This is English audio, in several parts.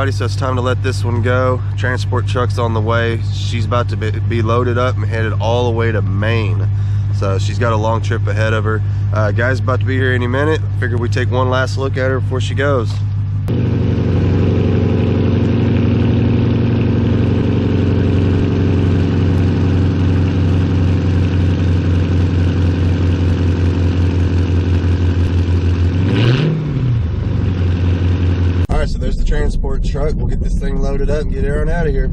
everybody, so it's time to let this one go. Transport truck's on the way. She's about to be loaded up and headed all the way to Maine. So she's got a long trip ahead of her. Guy's about to be here any minute. Figured we'd take one last look at her before she goes. So there's the transport truck. We'll get this thing loaded up and get her on out of here.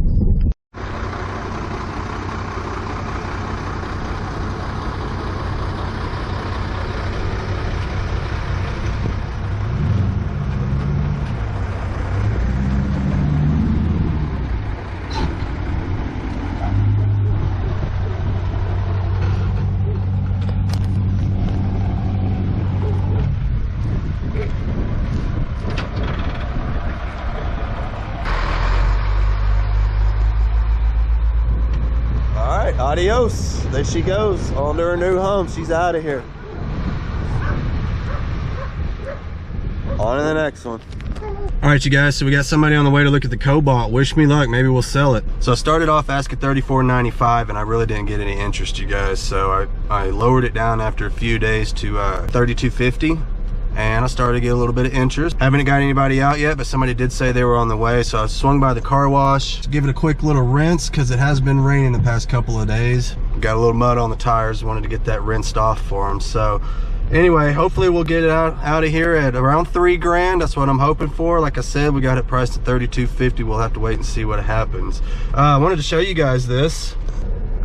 Adios. There she goes, on to her new home. She's out of here. On to the next one. All right, you guys, so we got somebody on the way to look at the Cobalt. Wish me luck, maybe we'll sell it. So I started off asking $34.95 and I really didn't get any interest, you guys. So I lowered it down after a few days to $32.50. And I started to get a little bit of interest. Haven't got anybody out yet, but somebody did say they were on the way. So I swung by the car wash to give it a quick little rinse because it has been raining the past couple of days. Got a little mud on the tires, wanted to get that rinsed off for them. So anyway, hopefully we'll get it out of here at around $3 grand. That's what I'm hoping for. Like I said, we got it priced at $32.50. We'll have to wait and see what happens. I wanted to show you guys this.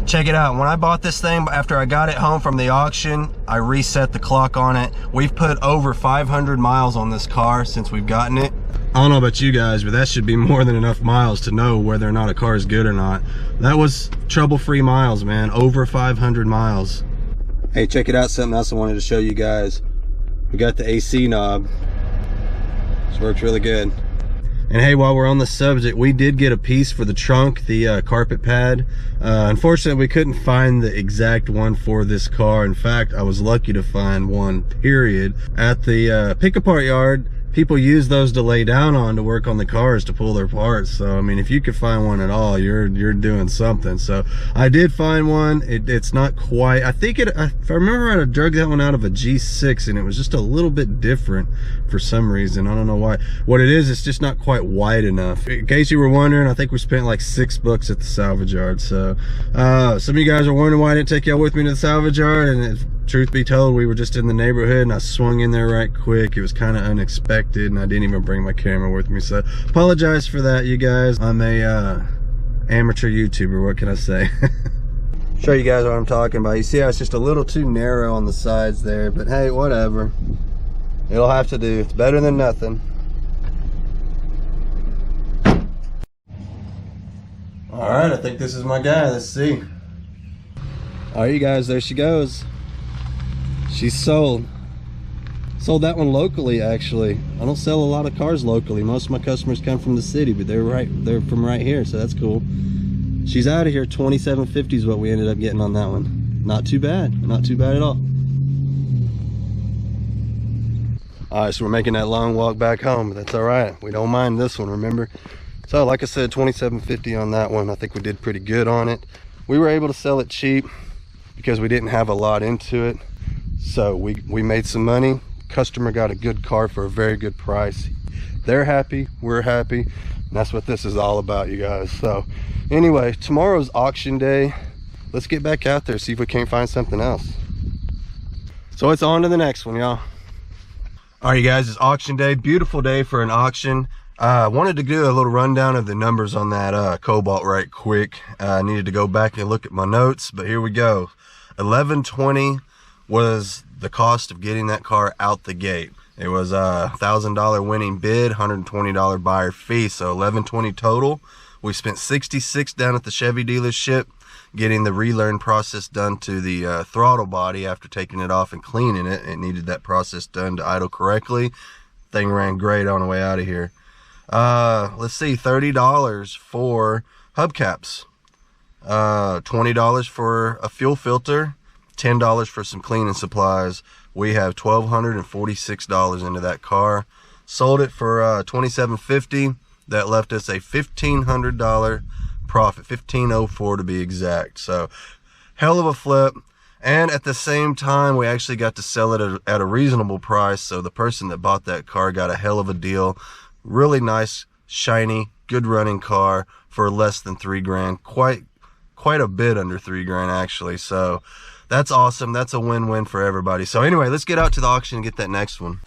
Check it out. When I bought this thing, after I got it home from the auction, I reset the clock on it. We've put over 500 miles on this car since we've gotten it. I don't know about you guys, but that should be more than enough miles to know whether or not a car is good or not. That was trouble-free miles, man. Over 500 miles. Hey, check it out. Something else I wanted to show you guys. We got the AC knob. This works really good. And hey, while we're on the subject, we did get a piece for the trunk, the carpet pad. Unfortunately, we couldn't find the exact one for this car. In fact, I was lucky to find one, period. At the pick-apart yard, people use those to lay down on to work on the cars to pull their parts. So I mean, if you could find one at all, you're doing something. So I did find one. It's not quite, I think if I remember right, I drug that one out of a G6 and it was just a little bit different for some reason. I don't know why. What it is, it's just not quite wide enough. In case you were wondering, I think we spent like $6 at the salvage yard. So some of you guys are wondering why I didn't take y'all with me to the salvage yard, and truth be told, we were just in the neighborhood and I swung in there right quick. It was kind of unexpected and I didn't even bring my camera with me, so apologize for that, you guys. I'm a amateur YouTuber, what can I say? Show you guys what I'm talking about. You see how it's just a little too narrow on the sides there, but hey, whatever, it'll have to do. It's better than nothing. All right, I think this is my guy. Let's see. All right, you guys, there she goes. She's sold. Sold that one locally, actually. I don't sell a lot of cars locally. Most of my customers come from the city, but they're from right here, so that's cool. She's out of here. $27.50 is what we ended up getting on that one. Not too bad. Not too bad at all. All right, so we're making that long walk back home, but that's all right. We don't mind this one, remember? So like I said, $27.50 on that one. I think we did pretty good on it. We were able to sell it cheap because we didn't have a lot into it. So we made some money. Customer got a good car for a very good price. They're happy, we're happy, and that's what this is all about, you guys. So anyway, tomorrow's auction day. Let's get back out there, see if we can't find something else. So it's on to the next one, y'all. All right, you guys, it's auction day. Beautiful day for an auction. I wanted to do a little rundown of the numbers on that Cobalt right quick. I needed to go back and look at my notes, but here we go. $1120 was the cost of getting that car out the gate. It was a $1,000 winning bid, $120 buyer fee, so $1120 total. We spent $66 down at the Chevy dealership getting the relearn process done to the throttle body. After taking it off and cleaning it, it needed that process done to idle correctly. Thing ran great on the way out of here. Let's see, $30 for hubcaps, $20 for a fuel filter, $10 for some cleaning supplies. We have $1,246 into that car. Sold it for $27.50. that left us a $1,500 profit, $1,504 to be exact. So hell of a flip. And at the same time, we actually got to sell it at a reasonable price. So the person that bought that car got a hell of a deal. Really nice, shiny, good running car for less than $3 grand. Quite a bit under $3 grand actually. So that's awesome. That's a win-win for everybody. So anyway, let's get out to the auction and get that next one.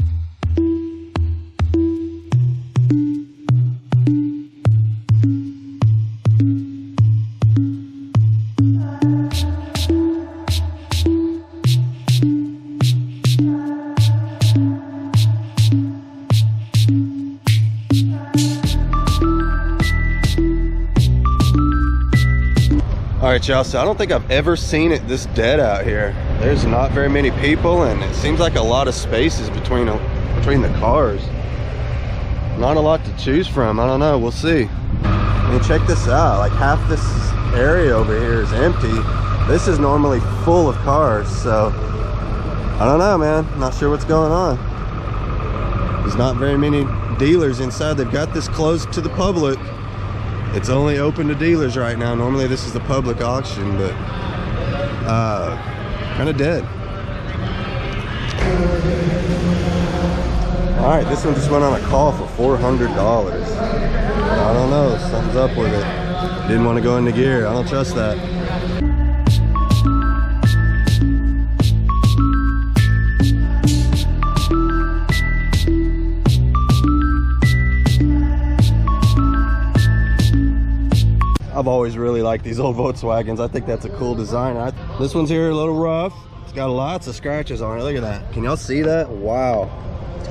All right, y'all, so I don't think I've ever seen it this dead out here. There's not very many people, and it seems like a lot of spaces between the cars. Not a lot to choose from. I don't know, we'll see. I mean, check this out. Like half this area over here is empty. This is normally full of cars, so I don't know, man. Not sure what's going on. There's not very many dealers inside. They've got this closed to the public. It's only open to dealers right now. Normally this is the public auction, but kind of dead. All right, this one just went on a call for $400. I don't know, something's up with it. Didn't want to go into gear. I don't trust that. I've always really liked these old Volkswagens. I think that's a cool design. This one's here a little rough. It's got lots of scratches on it. Look at that. Can y'all see that? Wow.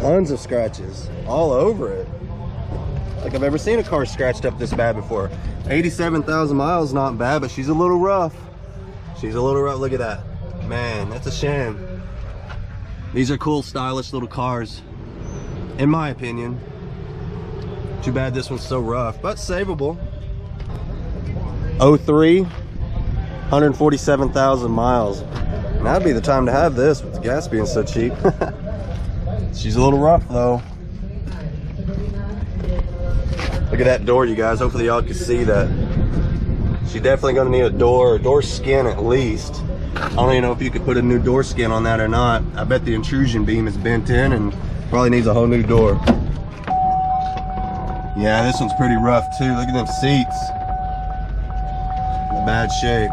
Tons of scratches all over it. Like I've ever seen a car scratched up this bad before. 87,000 miles, not bad, but she's a little rough. She's a little rough. Look at that. Man, that's a shame. These are cool, stylish little cars, in my opinion. Too bad this one's so rough, but savable. 03, 147,000 miles. Now'd be the time to have this with the gas being so cheap. She's a little rough though. Look at that door, you guys. Hopefully y'all can see that. She's definitely gonna need a door, or door skin at least. I don't even know if you could put a new door skin on that or not. I bet the intrusion beam is bent in and probably needs a whole new door. Yeah, this one's pretty rough too. Look at them seats. Bad shape.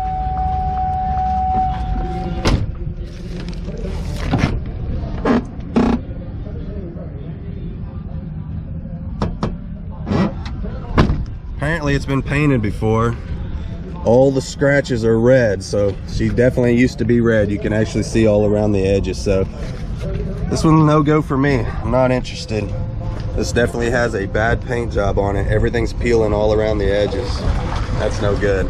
Apparently it's been painted before. All the scratches are red, so she definitely used to be red. You can actually see all around the edges. So this one's no go for me. I'm not interested. This definitely has a bad paint job on it. Everything's peeling all around the edges. That's no good.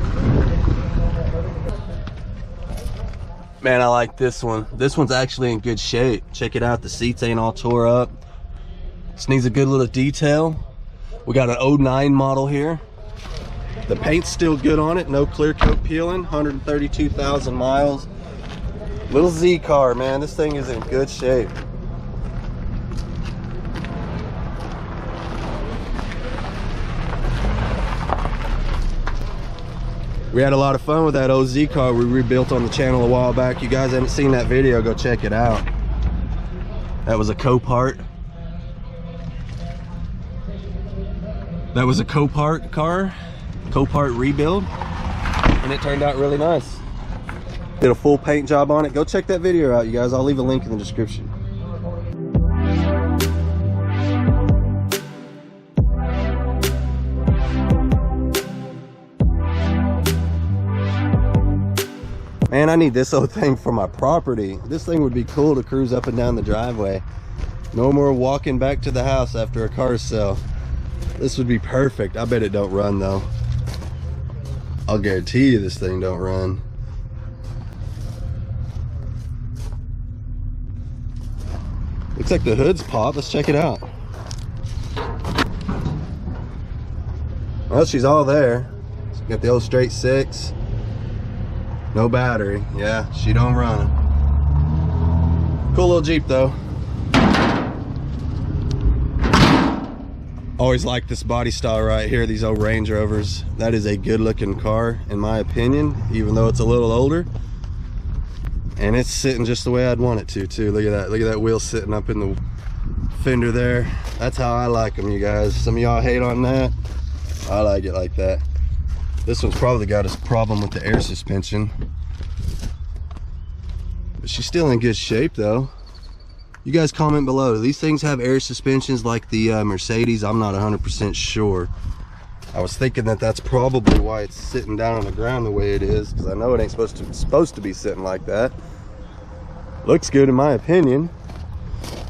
Man, I like this one. This one's actually in good shape. Check it out, the seats ain't all tore up. This needs a good little detail. We got an 09 model here. The paint's still good on it, no clear coat peeling, 132,000 miles. Little Z car, man, this thing is in good shape. We had a lot of fun with that OZ car we rebuilt on the channel a while back. You guys haven't seen that video, go check it out. That was a Copart. That was a Copart car, Copart rebuild, and it turned out really nice. Did a full paint job on it. Go check that video out, you guys. I'll leave a link in the description. Man, I need this old thing for my property. This thing would be cool to cruise up and down the driveway. No more walking back to the house after a car sale. This would be perfect. I bet it don't run though. I'll guarantee you this thing don't run. Looks like the hood's popped. Let's check it out. Well, she's all there. Got the old straight 6. No battery. Yeah, she don't run. Cool little Jeep though. Always like this body style right here, these old Range Rovers. That is a good looking car in my opinion, even though it's a little older. And it's sitting just the way I'd want it to too. Look at that, look at that wheel sitting up in the fender there. That's how I like them, you guys. Some of y'all hate on that. I like it like that. This one's probably got a problem with the air suspension. But she's still in good shape though. You guys comment below. Do these things have air suspensions like the Mercedes? I'm not 100% sure. I was thinking that that's probably why it's sitting down on the ground the way it is, because I know it ain't supposed to be sitting like that. Looks good in my opinion.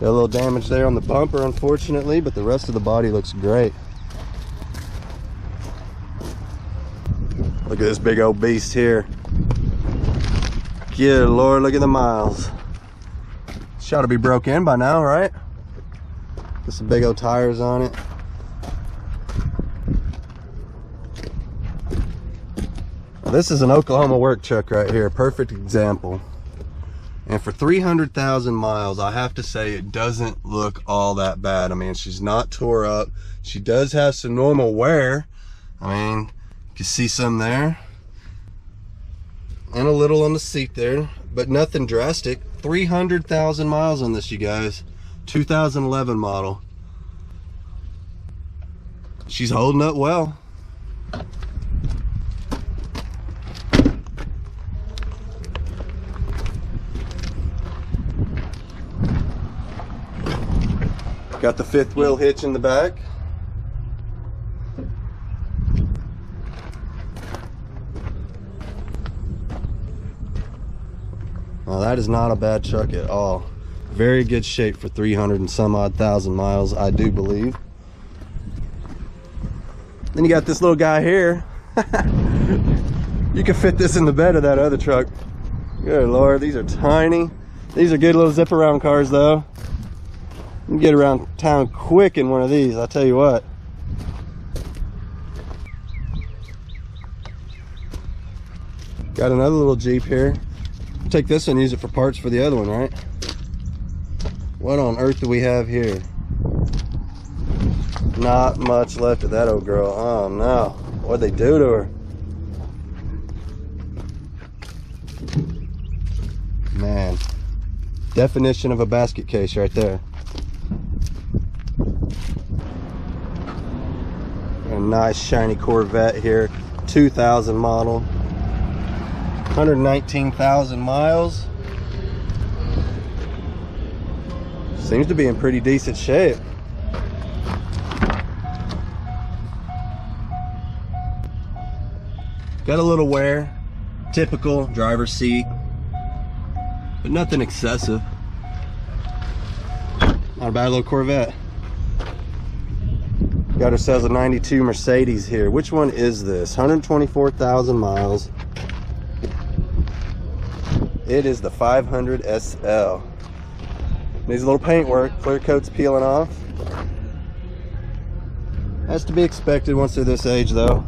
Got a little damage there on the bumper, unfortunately, but the rest of the body looks great. Look at this big old beast here. Good Lord, look at the miles. It's got to be broke in by now, right? Got some big old tires on it. Now, this is an Oklahoma work truck right here, perfect example. And for 300,000 miles, I have to say it doesn't look all that bad. I mean, she's not tore up. She does have some normal wear. I mean, you can see some there. And a little on the seat there, but nothing drastic. 300,000 miles on this, you guys. 2011 model. She's holding up well. Got the 5th wheel hitch in the back. Now that is not a bad truck at all. Very good shape for 300 and some odd thousand miles, I do believe. Then you got this little guy here. You can fit this in the bed of that other truck. Good Lord, these are tiny. These are good little zip around cars though. You can get around town quick in one of these, I'll tell you what. Got another little Jeep here. Take this and use it for parts for the other one, right? What on earth do we have here? Not much left of that old girl. Oh no, what'd they do to her? Man, definition of a basket case right there. A nice shiny Corvette here, 2000 model. 119,000 miles. Seems to be in pretty decent shape. Got a little wear, typical driver's seat, but nothing excessive. Not a bad little Corvette. Got ourselves a 92 Mercedes here. Which one is this? 124,000 miles. It is the 500 SL. Needs a little paint work. Clear coat's peeling off. Has to be expected once they're this age though.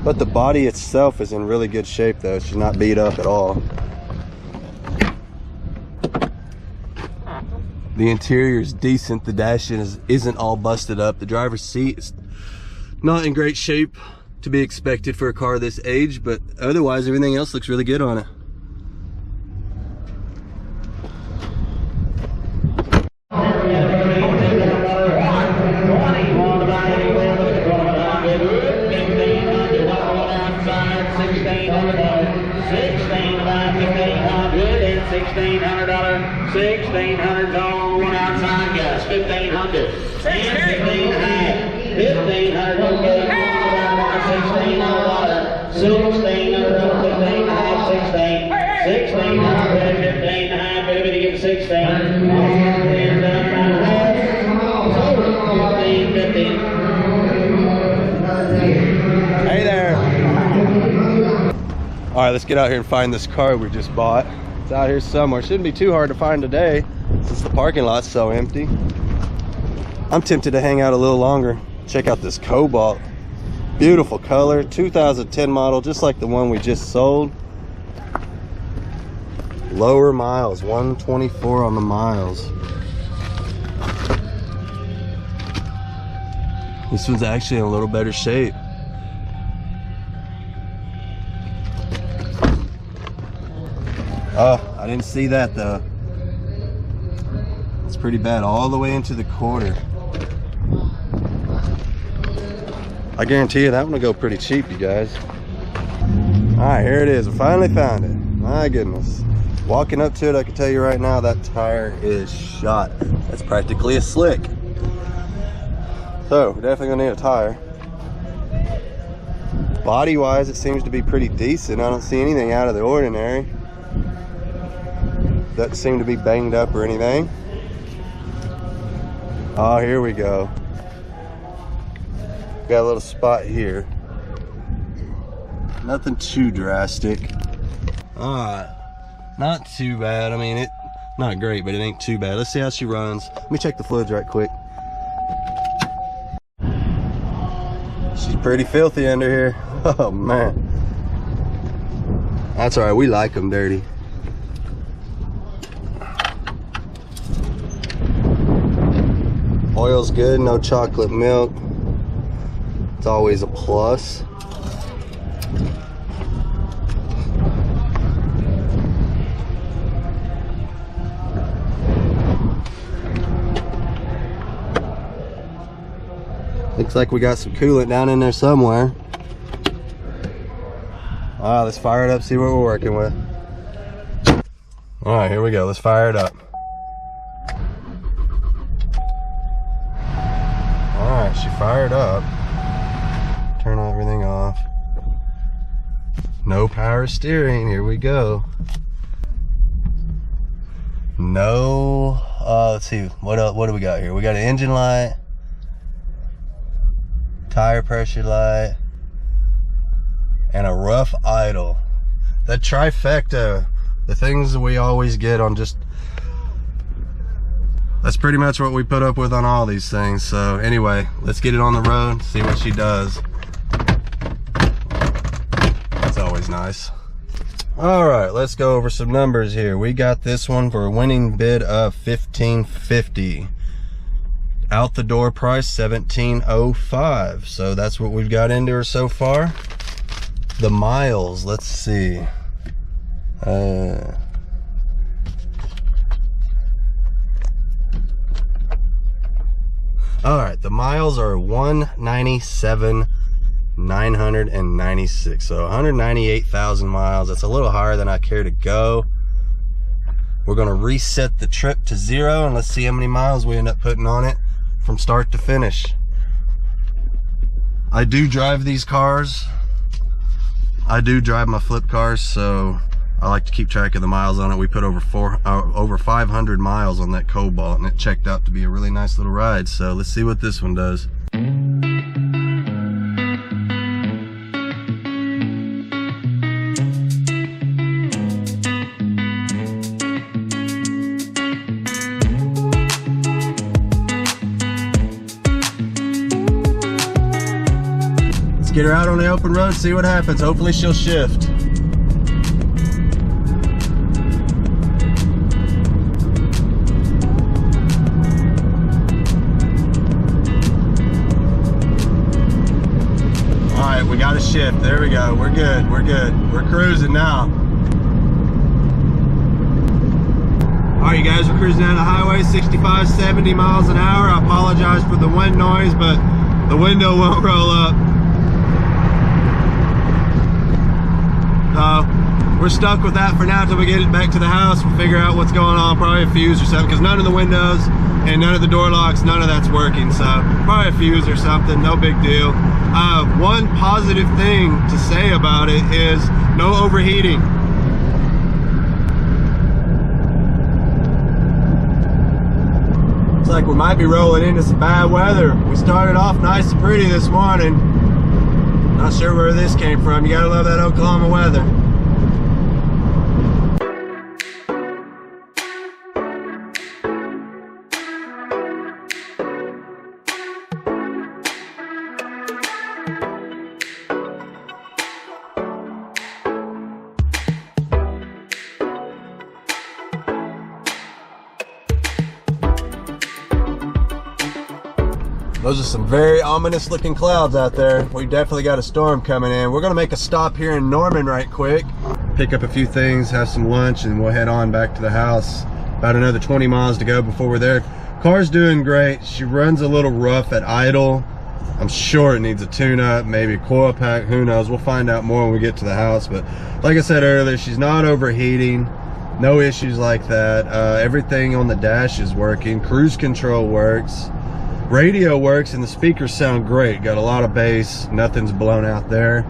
But the body itself is in really good shape though. She's not beat up at all. The interior is decent. The dash isn't all busted up. The driver's seat is not in great shape to be expected for a car this age, but otherwise everything else looks really good on it. $1,600 on one outside, guys. $1,500. $1,500 on the Hey there. All right, let's get out here and find this car we just bought. It's out here somewhere. Shouldn't be too hard to find today since the parking lot's so empty. I'm tempted to hang out a little longer. Check out this Cobalt. Beautiful color, 2010 model, just like the one we just sold. Lower miles, 124 on the miles. This one's actually in a little better shape. Oh, I didn't see that though. It's pretty bad all the way into the quarter. I guarantee you that one will go pretty cheap, you guys. All right, here it is. I finally found it. My goodness. Walking up to it, I can tell you right now that tire is shot. That's practically a slick. So we're definitely gonna need a tire. Body wise, it seems to be pretty decent. I don't see anything out of the ordinary. Doesn't seem to be banged up or anything. Oh, here we go. Got a little spot here. Nothing too drastic. Not too bad. I mean, it not great, but it ain't too bad. Let's see how she runs. Let me check the fluids right quick. She's pretty filthy under here. Oh man. That's all right, we like them dirty. Oil's good, no chocolate milk. It's always a plus. Looks like we got some coolant down in there somewhere. All right, let's fire it up, see what we're working with. All right, here we go. Let's fire it up. All right, she fired up. Turn everything off. No power steering. Here we go. No. Let's see. What else? What do we got here? We got an engine light, tire pressure light, and a rough idle. That trifecta, the things that we always get on just, that's pretty much what we put up with on all these things. So anyway, let's get it on the road, see what she does. That's always nice. All right, let's go over some numbers here. We got this one for a winning bid of $1,550. Out the door price $1,705. So that's what we've got into her so far. The miles, let's see. All right, the miles are 197,996. So 198,000 miles. That's a little higher than I care to go. We're gonna reset the trip to 0 and let's see how many miles we end up putting on it from start to finish. I do drive these cars. I do drive my flip cars, so I like to keep track of the miles on it. We put over 500 miles on that Cobalt, and it checked out to be a really nice little ride. So let's see what this one does. Get her out on the open road, see what happens. Hopefully she'll shift. All right, we got a shift. There we go. We're good. We're good. We're cruising now. All right, you guys, we're cruising down the highway, 65, 70 miles an hour. I apologize for the wind noise, but the window won't roll up. We're stuck with that for now until we get it back to the house. We'll figure out what's going on, probably a fuse or something, because none of the windows and none of the door locks, none of that's working. So probably a fuse or something, no big deal. One positive thing to say about it is no overheating. Looks like we might be rolling into some bad weather. We started off nice and pretty this morning. Not sure where this came from. You gotta love that Oklahoma weather. Those are some very ominous looking clouds out there. We definitely got a storm coming in. We're gonna make a stop here in Norman right quick. Pick up a few things, have some lunch, and we'll head on back to the house. About another 20 miles to go before we're there. Car's doing great. She runs a little rough at idle. I'm sure it needs a tune-up, maybe a coil pack, who knows. We'll find out more when we get to the house. But like I said earlier, she's not overheating. No issues like that. Everything on the dash is working. Cruise control works. Radio works and the speakers sound great. Got a lot of bass. Nothing's blown out there.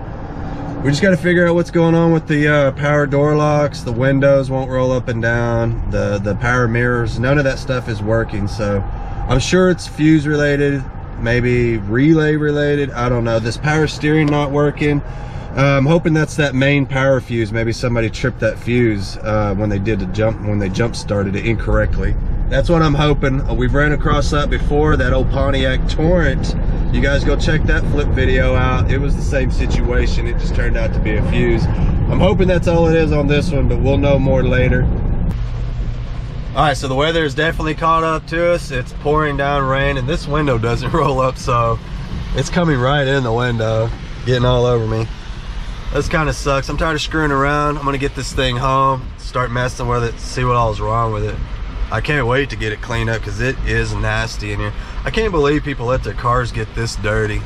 We just got to figure out what's going on with the power door locks. The windows won't roll up and down. The power mirrors, none of that stuff is working. So I'm sure it's fuse related, maybe relay related. I don't know. This power steering not working. I'm hoping that's that main power fuse. Maybe somebody tripped that fuse when they jump started it incorrectly. That's what I'm hoping. We've ran across that before, that old Pontiac Torrent. You guys go check that flip video out. It was the same situation. It just turned out to be a fuse. I'm hoping that's all it is on this one, but we'll know more later. All right, so the weather is definitely caught up to us. It's pouring down rain, and this window doesn't roll up, so it's coming right in the window, getting all over me. This kind of sucks. I'm tired of screwing around. I'm gonna get this thing home, start messing with it, see what all's wrong with it. I can't wait to get it cleaned up because it is nasty in here. I can't believe people let their cars get this dirty.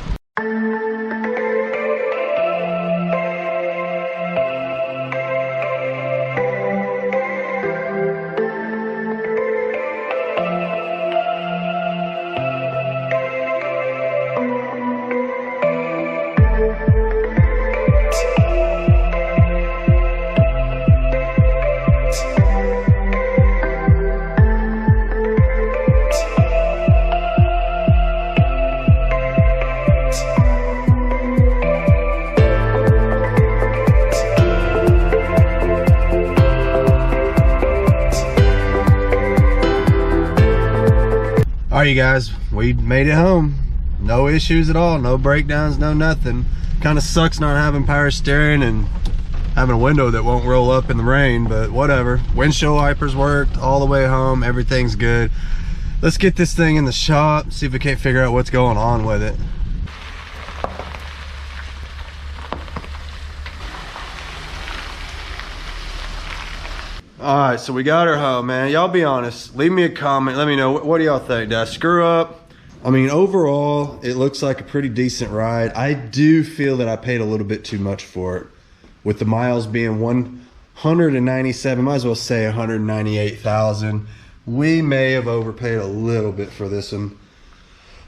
All right, you guys, we made it home. No issues at all, no breakdowns, no nothing. Kind of sucks not having power steering and having a window that won't roll up in the rain, but whatever. Windshield wipers worked all the way home, everything's good. Let's get this thing in the shop, see if we can't figure out what's going on with it. All right, so we got her home, man. Y'all be honest. Leave me a comment. Let me know. What do y'all think? Did I screw up? I mean, overall, it looks like a pretty decent ride. I do feel that I paid a little bit too much for it. With the miles being 197, might as well say 198,000. We may have overpaid a little bit for this one.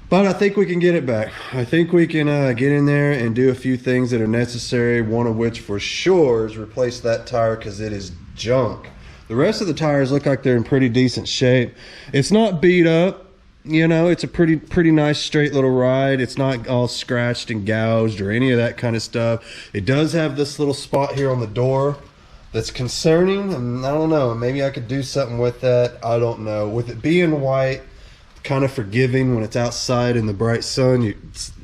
But I think we can get it back. I think we can get in there and do a few things that are necessary. One of which for sure is replace that tire because it is junk. The rest of the tires look like they're in pretty decent shape. It's not beat up, you know, it's a pretty nice straight little ride. It's not all scratched and gouged or any of that kind of stuff. It does have this little spot here on the door that's concerning, and I don't know, maybe I could do something with that. I don't know. With it being white, kind of forgiving when it's outside in the bright sun,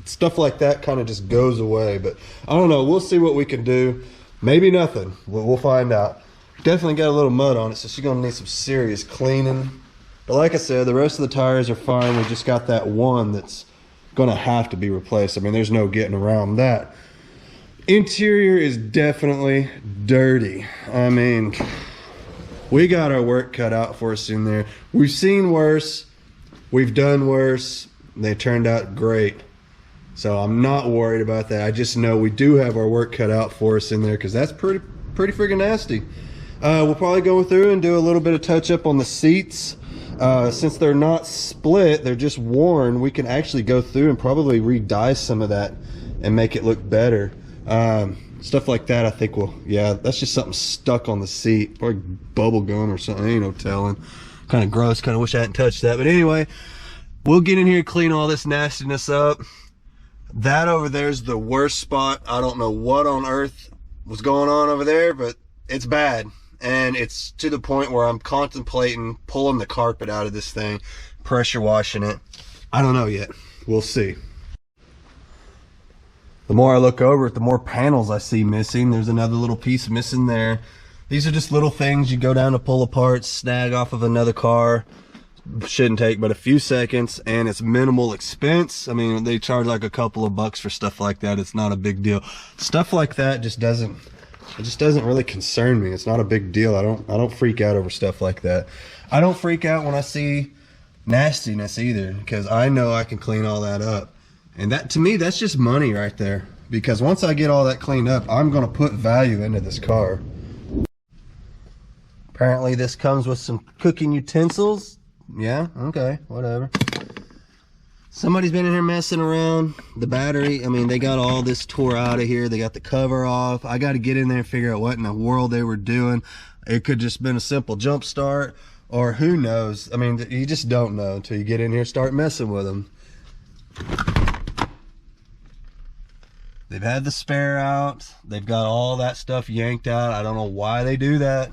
stuff like that kind of just goes away. But I don't know, we'll see what we can do. Maybe nothing, we'll find out. Definitely got a little mud on it, so she's gonna need some serious cleaning. But like I said, the rest of the tires are fine. We just got that one that's gonna have to be replaced. I mean, there's no getting around that. Interior is definitely dirty. I mean, we got our work cut out for us in there. We've seen worse, we've done worse. They turned out great. So I'm not worried about that. I just know we do have our work cut out for us in there because that's pretty freaking nasty. We'll probably go through and do a little bit of touch up on the seats. Since they're not split, they're just worn, we can actually go through and probably re-dye some of that and make it look better. Stuff like that, I think yeah, that's just something stuck on the seat, or bubble gum or something, ain't no telling. Kind of gross, kind of wish I hadn't touched that. But anyway, we'll get in here, clean all this nastiness up. That over there is the worst spot. I don't know what on earth was going on over there, but it's bad. And it's to the point where I'm contemplating pulling the carpet out of this thing, pressure washing it. I don't know yet. We'll see. The more I look over it, the more panels I see missing. There's another little piece missing there. These are just little things you go down to pull apart, snag off of another car. shouldn't take but a few seconds, and it's minimal expense. I mean, they charge like a couple of bucks for stuff like that. It's not a big deal. Stuff like that just doesn't really concern me. It's not a big deal. I don't freak out over stuff like that. I don't freak out when I see nastiness either, because I know I can clean all that up. And that, to me, that's just money right there, because once I get all that cleaned up, I'm going to put value into this car. Apparently this comes with some cooking utensils. Yeah, okay, whatever. Somebody's been in here messing around. The battery, I mean, they got all this tore out of here. They got the cover off. I got to get in there and figure out what in the world they were doing. It could just been a simple jump start, or who knows. I mean, you just don't know until you get in here and start messing with them. They've had the spare out. They've got all that stuff yanked out. I don't know why they do that.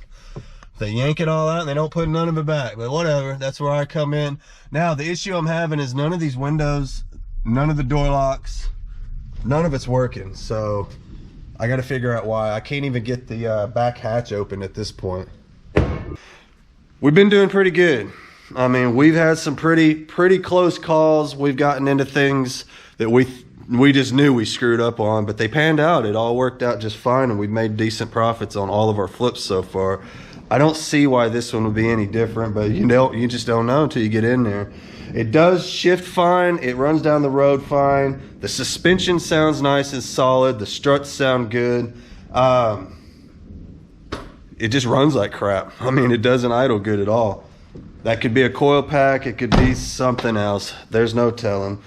They yank it all out and they don't put none of it back, but whatever. That's where I come in. Now, the issue I'm having is none of these windows, none of the door locks, none of it's working. So I got to figure out why. I can't even get the back hatch open at this point. We've been doing pretty good. I mean, we've had some pretty close calls. We've gotten into things that we just knew we screwed up on, but they panned out. It all worked out just fine, and we've made decent profits on all of our flips so far. I don't see why this one would be any different, but you just don't know until you get in there. It does shift fine. It runs down the road fine. The suspension sounds nice and solid. The struts sound good. It just runs like crap. I mean, it doesn't idle good at all. That could be a coil pack. It could be something else. There's no telling.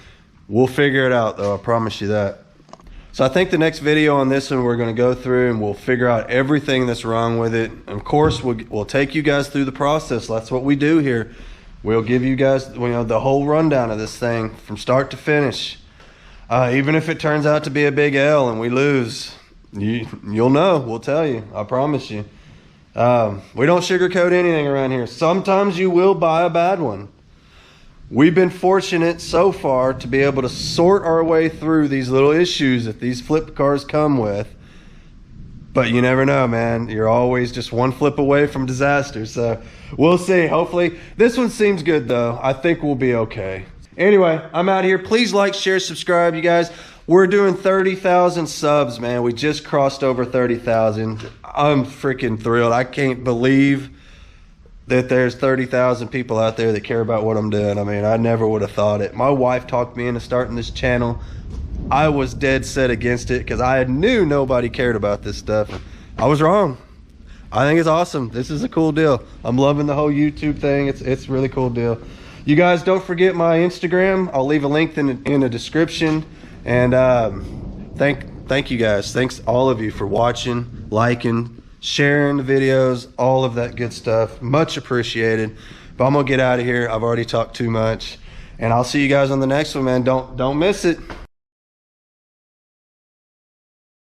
We'll figure it out though, I promise you that. So I think the next video on this one, we're going to go through and we'll figure out everything that's wrong with it. And of course, we'll take you guys through the process. That's what we do here. We'll give you guys, the whole rundown of this thing from start to finish. Even if it turns out to be a big L and we lose, you'll know. We'll tell you. I promise you. We don't sugarcoat anything around here. Sometimes you will buy a bad one. We've been fortunate so far to be able to sort our way through these little issues that these flip cars come with. But you never know, man. You're always just one flip away from disaster. So we'll see. Hopefully, this one seems good though. I think we'll be okay. Anyway, I'm out here. Please like, share, subscribe, you guys. We're doing 30,000 subs, man. We just crossed over 30,000. I'm freaking thrilled. I can't believe that there's 30,000 people out there that care about what I'm doing. I mean, I never would have thought it. My wife talked me into starting this channel. I was dead set against it because I knew nobody cared about this stuff. I was wrong. I think it's awesome. This is a cool deal. I'm loving the whole YouTube thing. It's a really cool deal. You guys don't forget my Instagram. I'll leave a link in the description. And thank you guys. Thanks all of you for watching, liking, sharing the videos, all of that good stuff. Much appreciated. But I'm gonna get out of here. I've already talked too much. And I'll see you guys on the next one, man. Don't miss it.